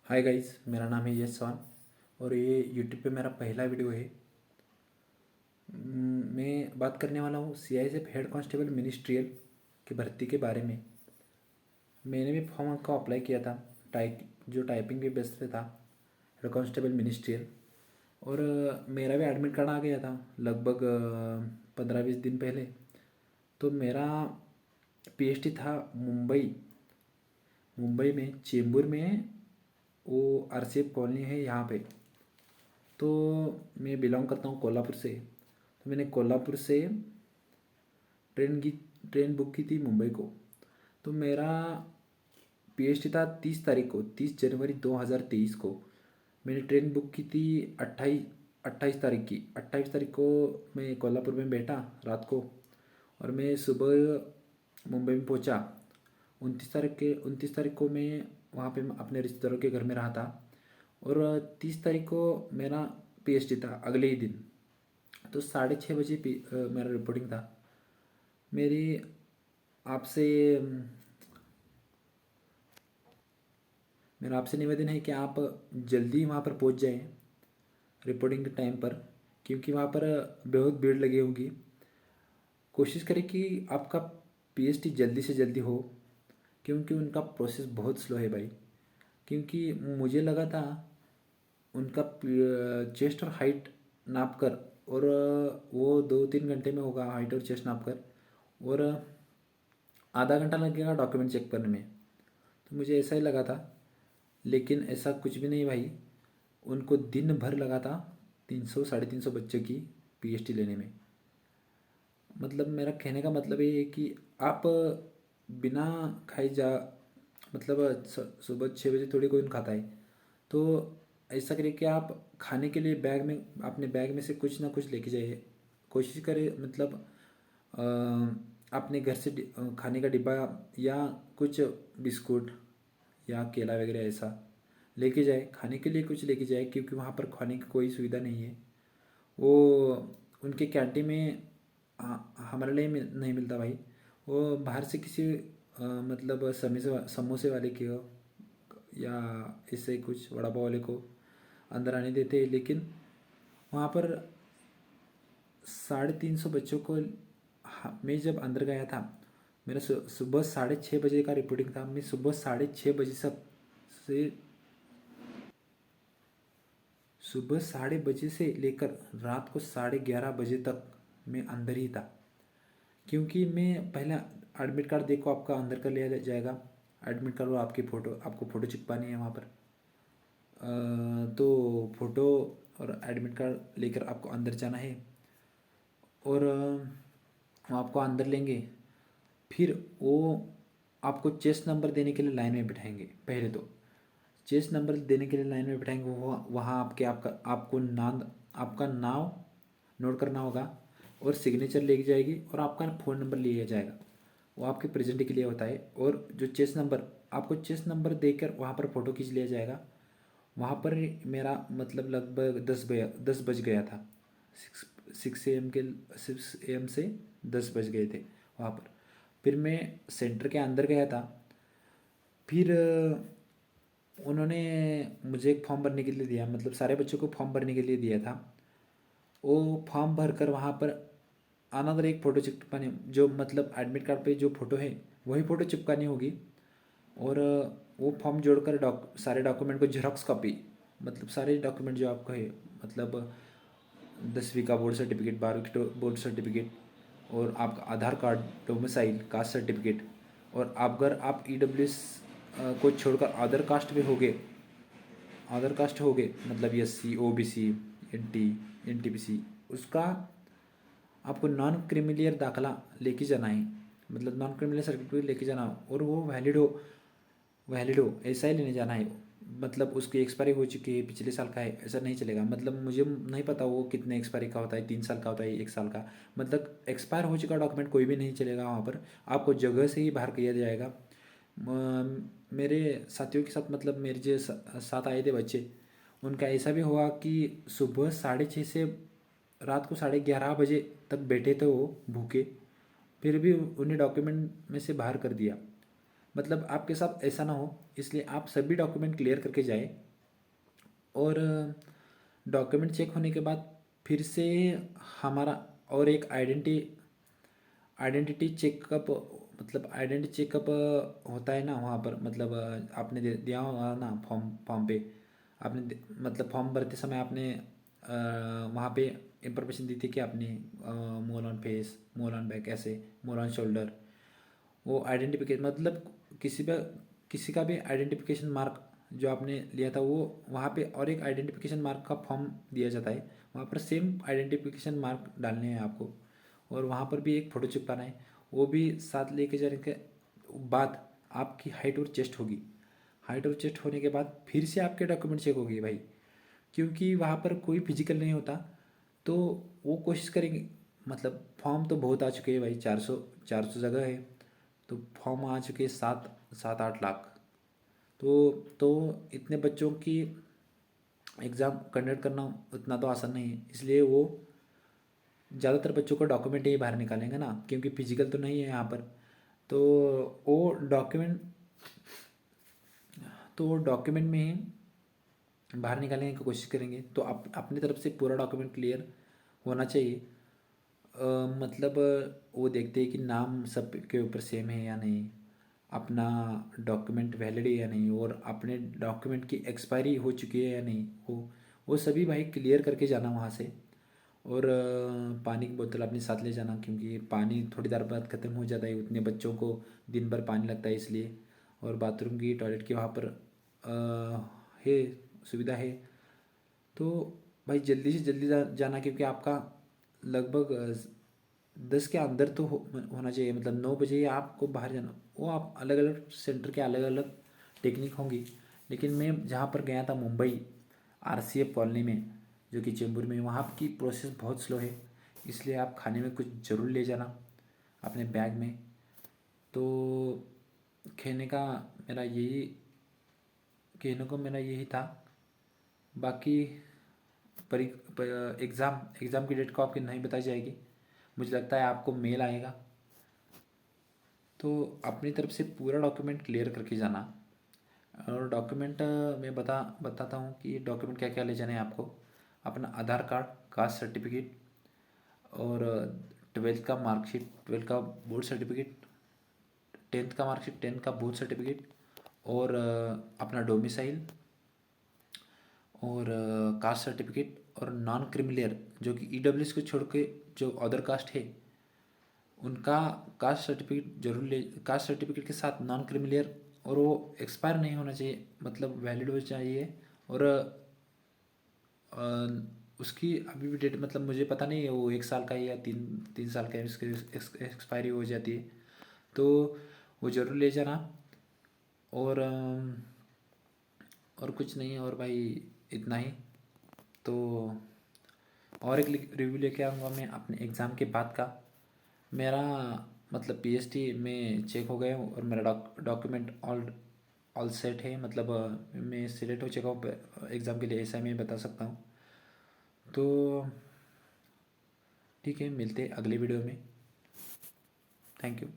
Hi guys, मेरा नाम है यश चौहान और ये यूट्यूब पे मेरा पहला वीडियो है। मैं बात करने वाला हूँ सीआईएसएफ हेड कांस्टेबल मिनिस्ट्रियल की भर्ती के बारे में। मैंने भी फॉर्म का अप्लाई किया था। टाइपिंग के बेस पे था, हेड कांस्टेबल मिनिस्ट्रियल। और मेरा भी एडमिट कार्ड आ गया था लगभग 15-20 दिन पहले। तो मेरा पीएचडी था मुंबई मुंबई में चेंबूर में। वो आरसीएफ कॉलोनी है यहाँ पे। तो मैं बिलोंग करता हूँ कोल्हापुर से। तो मैंने कोल्हापुर से ट्रेन की ट्रेन बुक की थी मुंबई को। तो मेरा पीएचडी था 30 तारीख को, 30 जनवरी 2023 को। मैंने ट्रेन बुक की थी 28 तारीख की। 28 तारीख को मैं कोल्हापुर में बैठा रात को, और मैं सुबह मुंबई में पहुंचा। 29 तारीख को मैं वहाँ पे अपने रिश्तेदारों के घर में रहा था। और 30 तारीख को मेरा पीएचडी था अगले ही दिन। तो 6:30 बजे मेरा रिपोर्टिंग था। मेरी आपसे मेरा आपसे निवेदन है कि आप जल्दी वहाँ पर पहुँच जाएं रिपोर्टिंग के टाइम पर, क्योंकि वहाँ पर बहुत भीड़ लगी होगी। कोशिश करें कि आपका पीएचडी जल्दी से जल्दी हो, क्योंकि उनका प्रोसेस बहुत स्लो है भाई। क्योंकि मुझे लगा था उनका चेस्ट और हाइट नाप कर, और वो 2-3 घंटे में होगा हाइट और चेस्ट नाप कर, और आधा घंटा लगेगा डॉक्यूमेंट चेक करने में। तो मुझे ऐसा ही लगा था, लेकिन ऐसा कुछ भी नहीं भाई। उनको दिन भर लगा था 300-350 बच्चों की पीएचडी लेने में। मतलब मेरा कहने का मतलब ये है कि आप बिना खाए जा, मतलब सुबह 6 बजे थोड़ी कोई खाता है। तो ऐसा करिए कि आप खाने के लिए अपने बैग में से कुछ ना कुछ लेके जाइए। कोशिश करें, मतलब अपने घर से खाने का डिब्बा या कुछ बिस्कुट या केला वगैरह ऐसा लेके जाए। खाने के लिए कुछ लेके जाए, क्योंकि वहाँ पर खाने की कोई सुविधा नहीं है। वो उनके कैंटीन में हमारे लिए नहीं मिलता भाई। वो बाहर से किसी मतलब समोसे वाले के हो या इससे कुछ वड़ा पाव वाले को अंदर आने देते हैं। लेकिन वहाँ पर 350 बच्चों को मैं जब अंदर गया था, मेरा सुबह 6:30 बजे का रिपोर्टिंग था। मैं सुबह 6:30 बजे से सुबह 6:30 से लेकर रात को 11:30 बजे तक मैं अंदर ही था। क्योंकि मैं पहले एडमिट कार्ड देखो आपका अंदर कर लिया जाएगा। एडमिट कार्ड और आपको फ़ोटो चिपकानी है वहाँ पर। तो फ़ोटो और एडमिट कार्ड लेकर आपको अंदर जाना है। और वो आपको अंदर लेंगे। फिर वो आपको चेस्ट नंबर देने के लिए लाइन में बिठाएंगे। पहले तो चेस्ट नंबर देने के लिए लाइन में बिठाएंगे। वो वहाँ आपका नाम नोट करना होगा, और सिग्नेचर लेके जाएगी, और आपका फ़ोन नंबर लिया जाएगा। वो आपके प्रेजेंट के लिए होता है। और जो चेस्ट नंबर देकर वहाँ पर फ़ोटो खींच लिया जाएगा। वहाँ पर मेरा मतलब लगभग 10 बज गया था। 6 AM से 10 बज गए थे वहाँ पर। फिर मैं सेंटर के अंदर गया था। फिर उन्होंने मुझे एक फॉर्म भरने के लिए दिया, मतलब सारे बच्चों को फॉर्म भरने के लिए दिया था। वो फॉर्म भर कर वहाँ पर अनदर एक फ़ोटो चिपकानी, जो मतलब एडमिट कार्ड पे जो फ़ोटो है वही फ़ोटो चिपकानी होगी। और वो फॉर्म जोड़कर सारे डॉक्यूमेंट को जेरॉक्स कॉपी, मतलब सारे डॉक्यूमेंट जो आपका है, मतलब 10वीं का बोर्ड सर्टिफिकेट, 12वीं की बोर्ड सर्टिफिकेट, और आपका आधार कार्ड, डोमिसाइल, कास्ट सर्टिफिकेट। और अगर आप ईडब्ल्यूएस को छोड़कर अदर कास्ट हो गए, मतलब एससी, ओबीसी, एनटी, एनटीपीसी, उसका आपको नॉन क्रिमिलियर दाखला लेके जाना है। मतलब नॉन क्रिमिलियर सर्टिफिकेट लेके जाना हो, और वो वैलिड हो ऐसा ही लेने जाना है। मतलब उसकी एक्सपायरी हो चुकी है, पिछले साल का है, ऐसा नहीं चलेगा। मतलब मुझे नहीं पता वो कितने एक्सपायरी का होता है, 3 साल का होता है, 1 साल का। मतलब एक्सपायर हो चुका डॉक्यूमेंट कोई भी नहीं चलेगा वहाँ पर। आपको जगह से ही बाहर किया जाएगा। मेरे साथियों के साथ, मतलब मेरे जो साथ आए थे बच्चे, उनका ऐसा भी हुआ कि सुबह 6:30 से रात को 11:30 बजे तक बैठे थे वो भूखे। फिर भी उन्हें डॉक्यूमेंट में से बाहर कर दिया। मतलब आपके साथ ऐसा ना हो, इसलिए आप सभी डॉक्यूमेंट क्लियर करके जाए। और डॉक्यूमेंट चेक होने के बाद फिर से हमारा और एक आइडेंटिटी चेकअप, मतलब आइडेंटिटी चेकअप होता है ना वहाँ पर, मतलब आपने दिया होगा ना फॉर्म, फॉर्म पे आपने मतलब फॉर्म भरते समय आपने वहाँ पे इंफॉर्मेशन दी थी कि आपने मोल on face, mole on back, ऐसे मोल ऑन शोल्डर, वो आइडेंटिफिकेशन मतलब किसी पर किसी का भी आइडेंटिफिकेशन मार्क जो आपने लिया था वो वहाँ पे, और एक आइडेंटिफिकेशन मार्क का फॉर्म दिया जाता है, वहाँ पर सेम आइडेंटिफिकेशन मार्क डालने हैं आपको, और वहाँ पर भी एक फ़ोटो चिपकाना है। वो भी साथ लेके जाने के बाद आपकी हाइट और चेस्ट होगी। हाइट और चेस्ट होने के बाद फिर से आपके डॉक्यूमेंट चेक होगी भाई, क्योंकि वहाँ पर कोई फिजिकल नहीं होता। तो वो कोशिश करेंगे, मतलब फॉर्म तो बहुत आ चुके हैं भाई, 400 जगह है, तो फॉर्म आ चुके हैं 7-8 लाख। तो इतने बच्चों की एग्ज़ाम कंडक्ट करना उतना तो आसान नहीं है, इसलिए वो ज़्यादातर बच्चों को डॉक्यूमेंट ही बाहर निकालेंगे ना, क्योंकि फिजिकल तो नहीं है यहाँ पर। तो वो डॉक्यूमेंट तो डॉक्यूमेंट में ही बाहर निकालने की कोशिश करेंगे। तो अपनी तरफ से पूरा डॉक्यूमेंट क्लियर होना चाहिए। मतलब वो देखते हैं कि नाम सब के ऊपर सेम है या नहीं, अपना डॉक्यूमेंट वैलिड है या नहीं, और अपने डॉक्यूमेंट की एक्सपायरी हो चुकी है या नहीं, वो सभी भाई क्लियर करके जाना वहाँ से। और पानी की बोतल अपने साथ ले जाना, क्योंकि पानी थोड़ी देर बाद ख़त्म हो जाता है, उतने बच्चों को दिन भर पानी लगता है इसलिए। और बाथरूम की, टॉयलेट की वहाँ पर है, सुविधा है। तो भाई जल्दी से जल्दी जाना, क्योंकि आपका लगभग 10 के अंदर तो होना चाहिए, मतलब 9 बजे ही आपको बाहर जाना। वो आप अलग अलग सेंटर के अलग अलग टेक्निक होंगी, लेकिन मैं जहाँ पर गया था मुंबई RCF कॉलोनी में, जो कि चेंबूर में, वहाँ की प्रोसेस बहुत स्लो है। इसलिए आप खाने में कुछ ज़रूर ले जाना अपने बैग में। तो कहने का मेरा यही कहने को मेरा यही था। बाकी परी एग्ज़ाम एग्ज़ाम की डेट को आपकी नहीं बताई जाएगी, मुझे लगता है आपको मेल आएगा। तो अपनी तरफ से पूरा डॉक्यूमेंट क्लियर करके जाना। और डॉक्यूमेंट मैं बताता हूँ कि डॉक्यूमेंट क्या क्या ले जाने हैं आपको। अपना आधार कार्ड, कास्ट सर्टिफिकेट, और 12th का मार्कशीट, 12th का बोर्ड सर्टिफिकेट, 10th का मार्कशीट, 10th का बोर्ड सर्टिफिकेट, और अपना डोमिसाइल, और कास्ट सर्टिफिकेट, और नॉन क्रिमिलियर जो कि EWS को छोड़ के जो अदर कास्ट है उनका कास्ट सर्टिफिकेट जरूर ले। कास्ट सर्टिफिकेट के साथ नॉन क्रिमिलियर, और वो एक्सपायर नहीं होना चाहिए, मतलब वैलिड हो चाहिए। और उसकी अभी भी डेट, मतलब मुझे पता नहीं है वो 1 साल का है या 3 साल का है, उसकी एक्सपायरी हो जाती है। तो वो ज़रूर ले जाना। और और कुछ नहीं है, और भाई इतना ही। तो और एक रिव्यू लेके आऊँगा मैं अपने एग्ज़ाम के बाद का। मेरा मतलब PhD में चेक हो गया हूँ, और मेरा डॉक्यूमेंट ऑल ऑल सेट है, मतलब मैं सिलेक्ट हो चुका हूँ एग्ज़ाम के लिए, ऐसा मैं बता सकता हूँ। तो ठीक है, मिलते हैं अगले वीडियो में। Thank you.